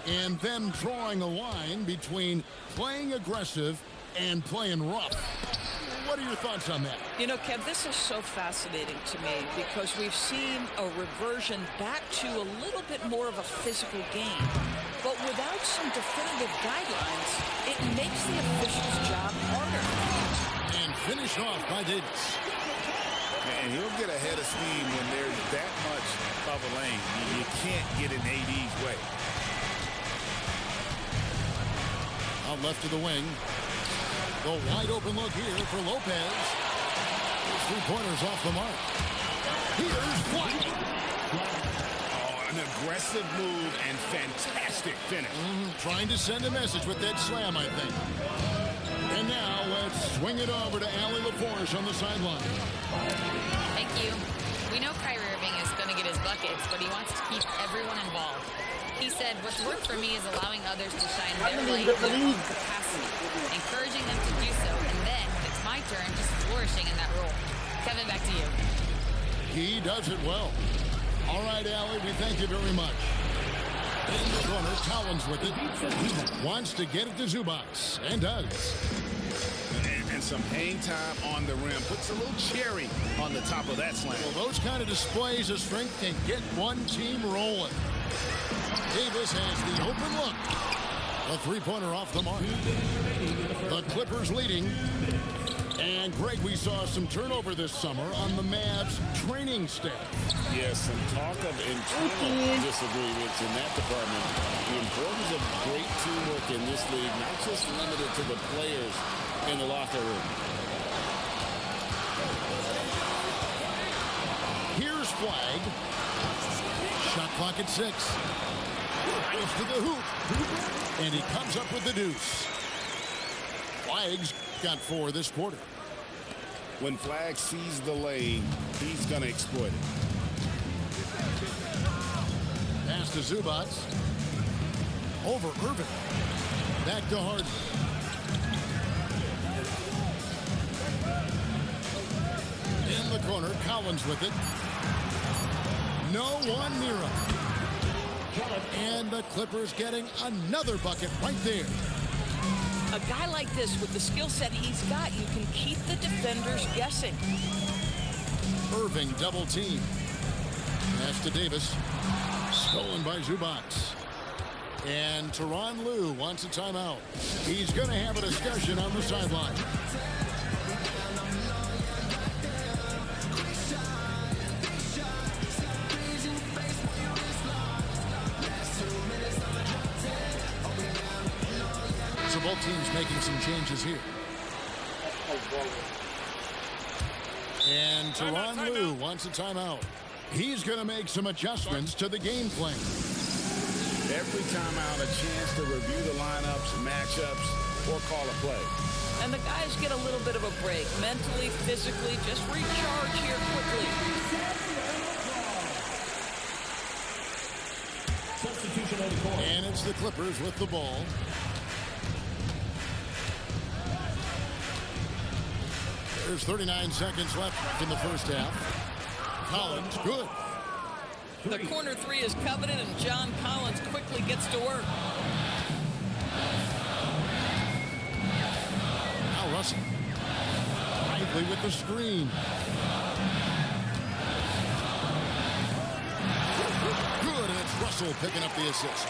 Speaker 2: and them drawing a line between playing aggressive and playing rough. What are your thoughts on that?
Speaker 7: You know, Kev, this is so fascinating to me because we've seen a reversion back to a little bit more of a physical game. But without some definitive guidelines, it makes the official's job harder.
Speaker 2: And finished off by Davis.
Speaker 4: And he'll get ahead of steam when there's that much of a lane. You can't get in AD's way.
Speaker 2: Out left to the wing. The wide open look here for Lopez. His 3-pointers off the mark. Here's White.
Speaker 4: Oh, an aggressive move and fantastic finish.
Speaker 2: Trying to send a message with that slam, I think. And now let's swing it over to Allie LaForce on the sideline.
Speaker 3: Thank you. We know Kyrie Irving is going to get his buckets, but he wants to keep everyone involved. He said, what's worked for me is allowing others to shine their light in their own capacity, encouraging them to do so, and then it's my turn, just flourishing in that role. Kevin, back to you.
Speaker 2: He does it well. All right, Allie, we thank you very much. In the corner, Collins with it. Wants to get it to Zubac, and does.
Speaker 4: And some hang time on the rim. Puts a little cherry on the top of that slam.
Speaker 2: Well, those kind of displays of strength can get one team rolling. Davis has the open look. A 3-pointer off the mark. The Clippers leading And Greg, we saw some turnover this summer on the Mavs training staff.
Speaker 4: Yes, some talk of internal disagreements in that department. The importance of great teamwork in this league, not just limited to the players in the locker room.
Speaker 2: Here's flag. Shot clock at 6. Drives to the hoop. And he comes up with the deuce. Flag's got 4 this quarter.
Speaker 4: When Flag sees the lane, he's going to exploit it.
Speaker 2: Pass to Zubac. Over Irving. Back to Harden. In the corner, Collins with it. No one near him. And the Clippers getting another bucket right there.
Speaker 7: A guy like this, with the skill set he's got, you can keep the defenders guessing.
Speaker 2: Irving double team. Pass to Davis. Stolen by Zubac. And Tyronn Lue wants a timeout. He's going to have a discussion on the sideline. So both teams making some changes here. And Tyronn Lue wants a timeout. He's going to make some adjustments to the game plan.
Speaker 4: Every timeout, a chance to review the lineups, matchups, or call a play.
Speaker 7: And the guys get a little bit of a break, mentally, physically, just recharge here quickly.
Speaker 2: And it's the Clippers with the ball. There's 39 seconds left in the first half. Collins, good.
Speaker 7: The corner 3 is coveted, and John Collins quickly gets to work.
Speaker 2: Now Russell. Lively with the screen. Good, and it's Russell picking up the assist.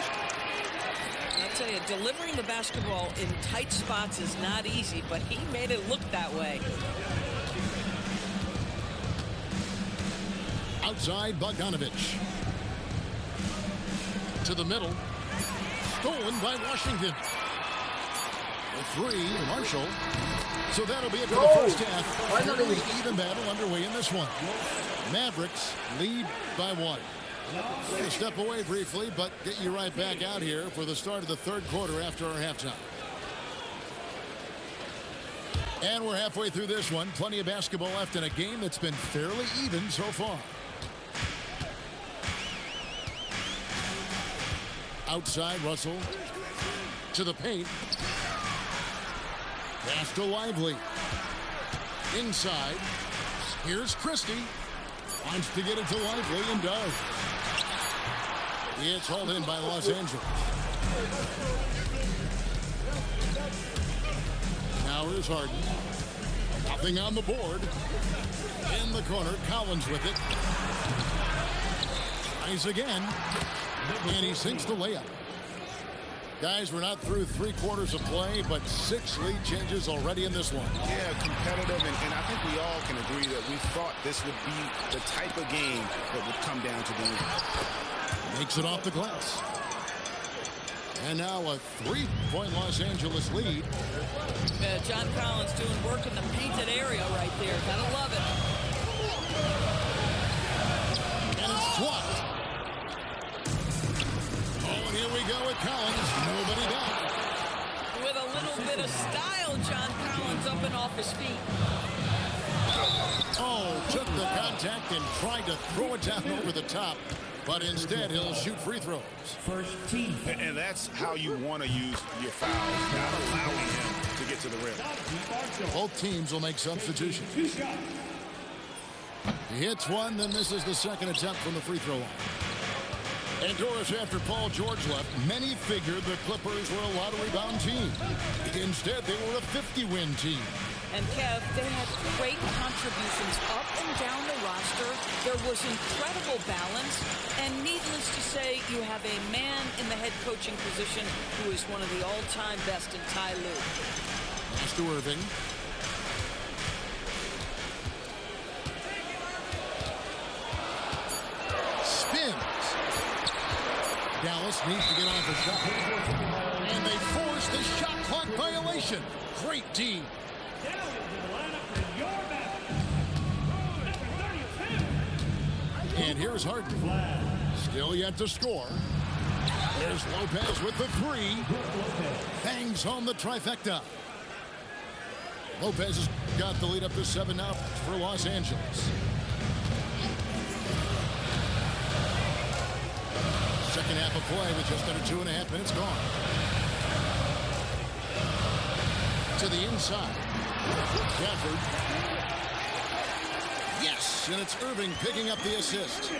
Speaker 7: I'll tell you, delivering the basketball in tight spots is not easy, but he made it look that way.
Speaker 2: Outside, Bogdanovich. To the middle. Stolen by Washington. The 3, Marshall. So that'll be it for the first half. Fairly even battle underway in this one. Mavericks lead by 1. We'll step away briefly, but get you right back out here for the start of the third quarter after our halftime. And we're halfway through this one. Plenty of basketball left in a game that's been fairly even so far. Outside, Russell. To the paint. Pass to Lively. Inside. Here's Christie. Wants to get it to Lively and does. It's hauled in by Los Angeles. Now here's Harden. Nothing on the board. In the corner, Collins with it. Tries again. And he sinks the layup. Guys, we're not through 3 quarters of play, but 6 lead changes already in this one.
Speaker 4: Yeah, competitive, and I think we all can agree that we thought this would be the type of game that would come down to the end.
Speaker 2: Makes it off the glass. And now a 3-point Los Angeles lead.
Speaker 7: John Collins doing work in the painted area right there. Gotta love it.
Speaker 2: And it's blocked. Oh, and here we go with Collins. Nobody back.
Speaker 7: With a little bit of style, John Collins up and off his feet.
Speaker 2: Oh, took the contact and tried to throw it down over the top. But instead, he'll shoot free throws.
Speaker 6: First team.
Speaker 4: And that's how you want to use your fouls, not allowing him to get to the rim.
Speaker 2: Both teams will make substitutions. He hits one, then misses the second attempt from the free throw line. And Doris, after Paul George left, many figured the Clippers were a lottery-bound team. Instead, they were a 50-win team.
Speaker 7: And Kev, they had great contributions up and down the roster. There was incredible balance. And needless to say, you have a man in the head coaching position who is one of the all-time best in Ty Lue.
Speaker 2: Pass to Irving. Dallas needs to get off a shot. And they force the shot clock violation. Great D. And here's Harden. Still yet to score. There's Lopez with the three. Bangs home the trifecta. Lopez has got the lead up to 7 now for Los Angeles. Second half of play with just under 2.5 minutes gone. To the inside. Gafford. Yes, and it's Irving picking up the assist.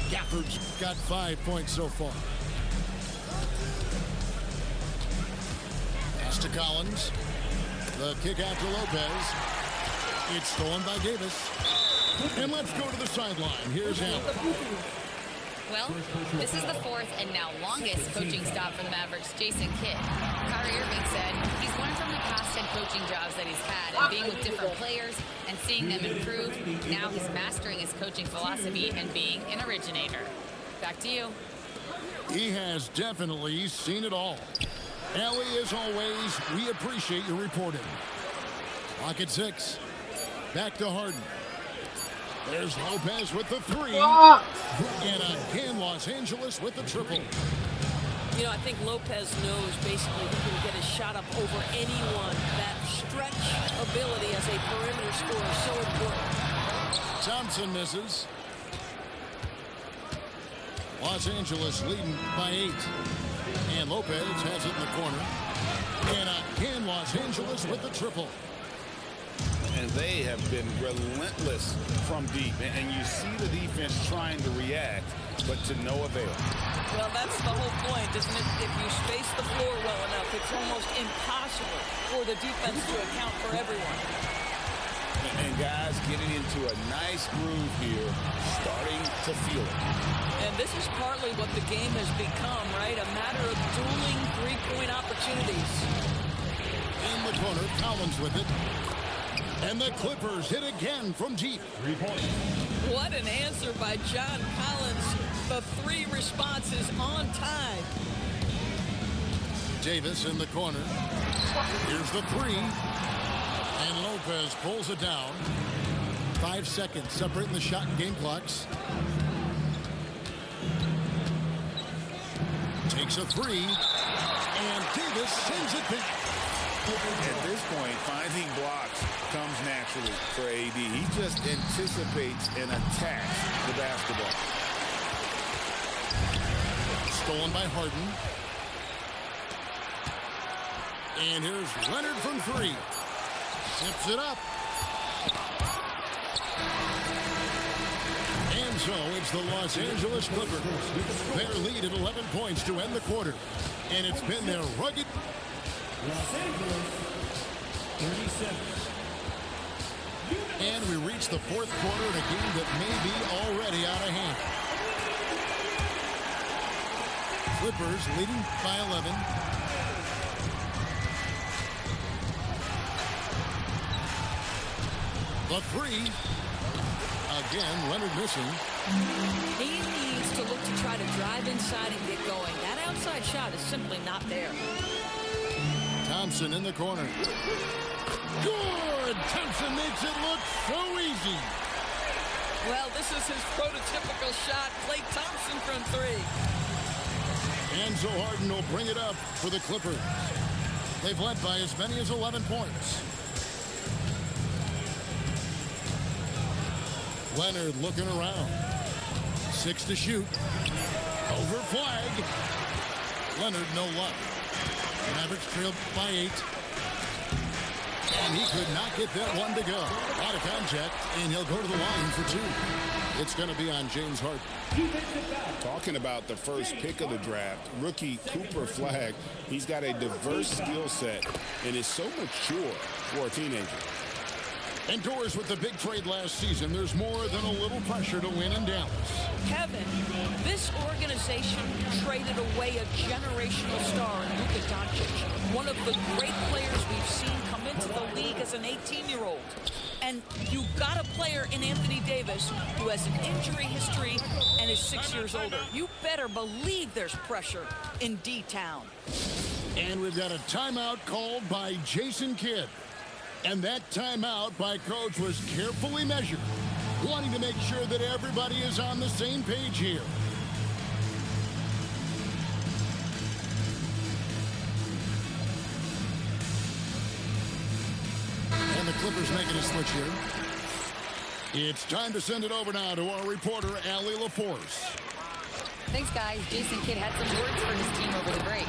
Speaker 2: Gafford's got 5 points so far. Pass to Collins. The kick out to Lopez. It's stolen by Davis. And let's go to the sideline. Here's Allen.
Speaker 3: Well, this is the fourth and now longest coaching stop for the Mavericks' Jason Kidd. Kyrie Irving said he's learned from the past 10 coaching jobs that he's had and being with different players and seeing them improve. Now he's mastering his coaching philosophy and being an originator. Back to you.
Speaker 2: He has definitely seen it all. Ellie, as always, we appreciate your reporting. Clock at 6. Back to Harden. There's Lopez with the three. And again, Los Angeles with the triple.
Speaker 7: You know, I think Lopez knows basically he can get his shot up over anyone. That stretch ability as a perimeter scorer is so important.
Speaker 2: Thompson misses. Los Angeles leading by 8. And Lopez has it in the corner. And again, Los Angeles with the triple.
Speaker 4: And they have been relentless from deep. And you see the defense trying to react, but to no avail.
Speaker 7: Well, that's the whole point, isn't it? If you space the floor well enough, it's almost impossible for the defense to account for everyone.
Speaker 4: And guys getting into a nice groove here, starting to feel it.
Speaker 7: And this is partly what the game has become, right? A matter of dueling three-point opportunities.
Speaker 2: In the corner, Collins with it. And the Clippers hit again from deep.
Speaker 6: 3 points.
Speaker 7: What an answer by John Collins. The three responses on time.
Speaker 2: Davis in the corner. Here's the three. And Lopez pulls it down. 5 seconds separating the shot and game clocks. Takes a three. And Davis sends it back.
Speaker 4: At this point, finding blocks comes naturally for AD. He just anticipates and attacks the basketball.
Speaker 2: Stolen by Harden. And here's Leonard from three. Tips it up. And so it's the Los Angeles Clippers. Their lead at 11 points to end the quarter. And it's been their rugged...
Speaker 6: Los Angeles, 37.
Speaker 2: And we reach the fourth quarter in a game that may be already out of hand. Clippers leading by 11. The three. Again, Leonard missing.
Speaker 7: He needs to look to try to drive inside and get going. That outside shot is simply not there.
Speaker 2: Thompson in the corner. Good! Thompson makes it look so easy.
Speaker 7: Well, this is his prototypical shot. Klay Thompson from three.
Speaker 2: And so Harden will bring it up for the Clippers. They've led by as many as 11 points. Leonard looking around. 6 to shoot. Over flag. Leonard no luck. Mavericks trailed by 8. And he could not get that one to go. Out of contact, and he'll go to the line for 2. It's going to be on James Harden.
Speaker 4: Talking about the first pick of the draft, rookie Cooper Flagg. He's got a diverse skill set and is so mature for a teenager.
Speaker 2: Indoors with the big trade last season, there's more than a little pressure to win in Dallas.
Speaker 7: Kevin, this organization traded away a generational star in Luka Doncic, one of the great players we've seen come into the league as an 18-year-old. And you got a player in Anthony Davis who has an injury history and is 6 years older. You better believe there's pressure in D-Town.
Speaker 2: And we've got a timeout called by Jason Kidd. And that timeout by Coach was carefully measured, wanting to make sure that everybody is on the same page here. And the Clippers making a switch here. It's time to send it over now to our reporter, Allie LaForce.
Speaker 3: Thanks, guys. Jason Kidd had some words for his team over the break.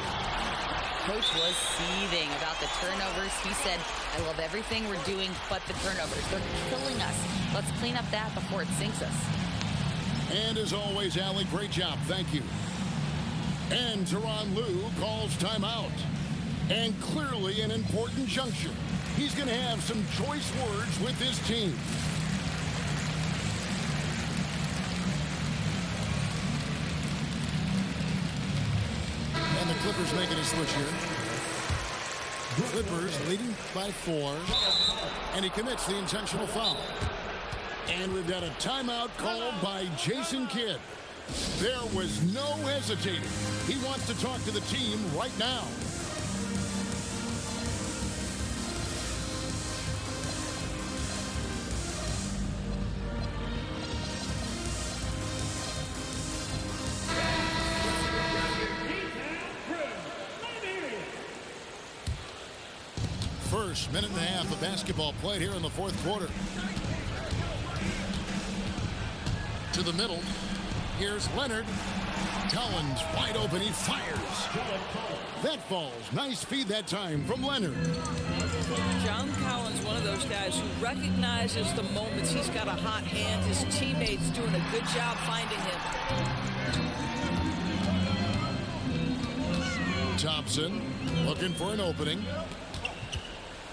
Speaker 3: Coach was seething about the turnovers. He said, I love everything we're doing but the turnovers. They're killing us. Let's clean up that before it sinks us.
Speaker 2: And as always, Allie, great job. Thank you. And Tyronn Lue calls timeout. And clearly an important juncture. He's going to have some choice words with his team. And the Clippers making a switch here. Clippers leading by 4. And he commits the intentional foul. And we've got a timeout called by Jason Kidd. There was no hesitating. He wants to talk to the team right now. First minute and a half of basketball played here in the fourth quarter. To the middle. Here's Leonard. Collins wide open. He fires. That falls. Nice feed that time from Leonard.
Speaker 7: John Collins, one of those guys who recognizes the moments he's got a hot hand. His teammates doing a good job finding him.
Speaker 2: Thompson looking for an opening.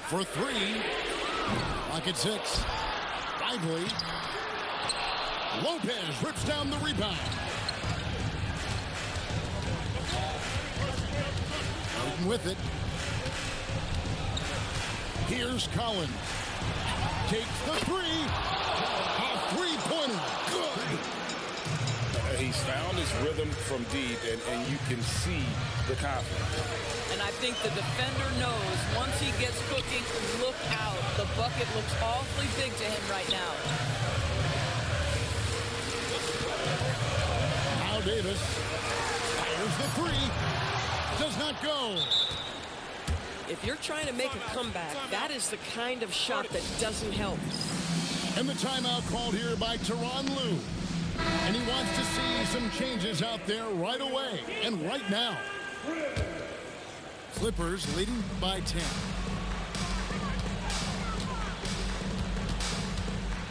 Speaker 2: For 3. Lock at 6. Lively. Lopez rips down the rebound. Waiting with it. Here's Collins. Takes the 3. A three-pointer. Good.
Speaker 4: He's found his rhythm from deep, and you can see the confidence.
Speaker 7: And I think the defender knows once he gets cooking, look out. The bucket looks awfully big to him right now.
Speaker 2: Now Davis fires the 3. Does not go.
Speaker 7: If you're trying to make a comeback, that is the kind of shot that doesn't help.
Speaker 2: And the timeout called here by Tyronn Lue. And he wants to see some changes out there right away and right now. Clippers leading by 10.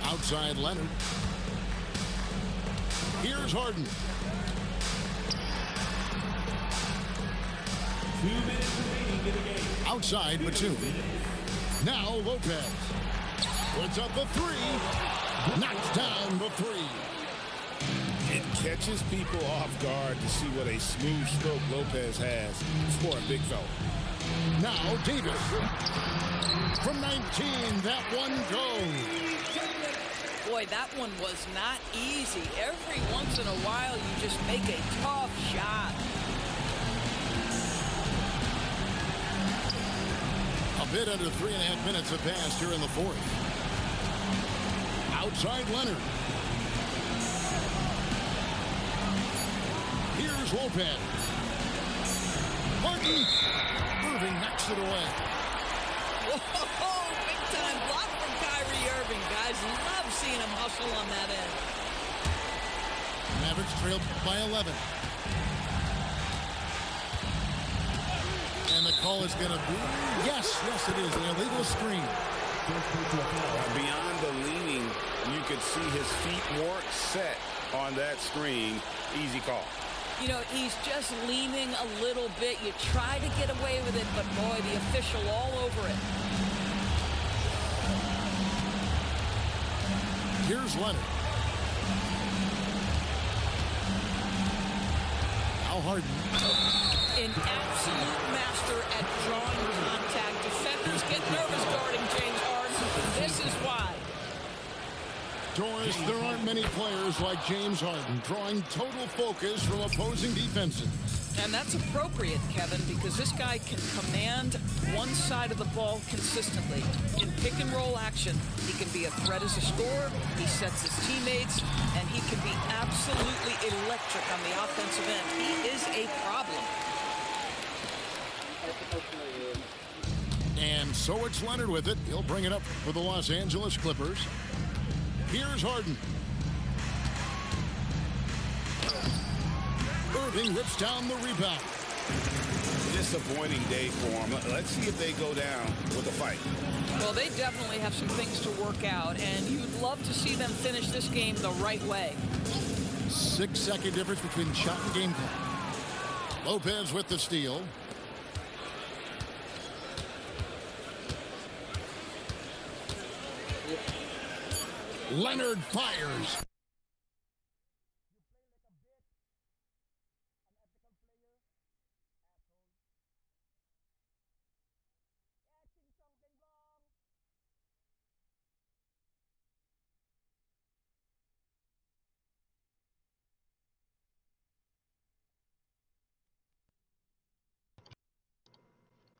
Speaker 2: Outside Leonard. Here's Harden.
Speaker 6: 2 minutes remaining in the game.
Speaker 2: Outside Batum. Now Lopez. Puts up the 3. Knocks down the 3.
Speaker 4: It catches people off guard to see what a smooth stroke Lopez has for a big fella.
Speaker 2: Now Davis. From 19, that one goes.
Speaker 7: Boy, that one was not easy. Every once in a while, you just make a tough shot.
Speaker 2: A bit under 3.5 minutes have passed here in the fourth. Outside Leonard. Here's Lopez. Harden. Irving knocks it away.
Speaker 7: Whoa, big time block from Kyrie Irving, guys. Love seeing him hustle on that end.
Speaker 2: Mavericks trailed by 11. And the call is going to be, yes, it is, an illegal screen.
Speaker 4: Beyond the leaning, you could see his feet weren't set on that screen. Easy call.
Speaker 7: You know, he's just leaning a little bit. You try to get away with it, but boy, the official all over it.
Speaker 2: Here's Leonard. Now Harden.
Speaker 7: An absolute master at drawing contact. Defenders He's getting nervous guarding James Harden. This is why.
Speaker 2: Doris, there aren't many players like James Harden, drawing total focus from opposing defenses.
Speaker 7: And that's appropriate, Kevin, because this guy can command one side of the ball consistently. In pick and roll action, he can be a threat as a scorer, he sets his teammates, and he can be absolutely electric on the offensive end. He is a problem.
Speaker 2: And so it's Leonard with it. He'll bring it up for the Los Angeles Clippers. Here's Harden. Irving rips down the rebound.
Speaker 4: Disappointing day for him. Let's see if they go down with a fight.
Speaker 7: Well, they definitely have some things to work out, and you'd love to see them finish this game the right way.
Speaker 2: 6-second difference between shot and game clock. Lopez with the steal. Leonard fires.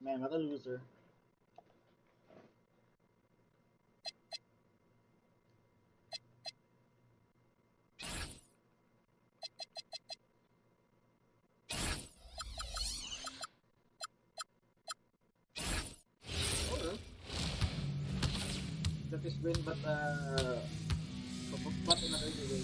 Speaker 1: Man, what a loser. That is win, but in a easy way.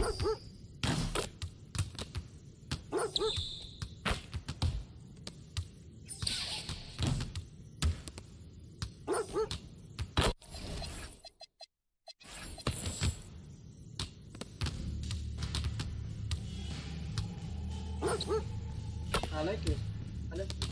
Speaker 1: I like it. I like it.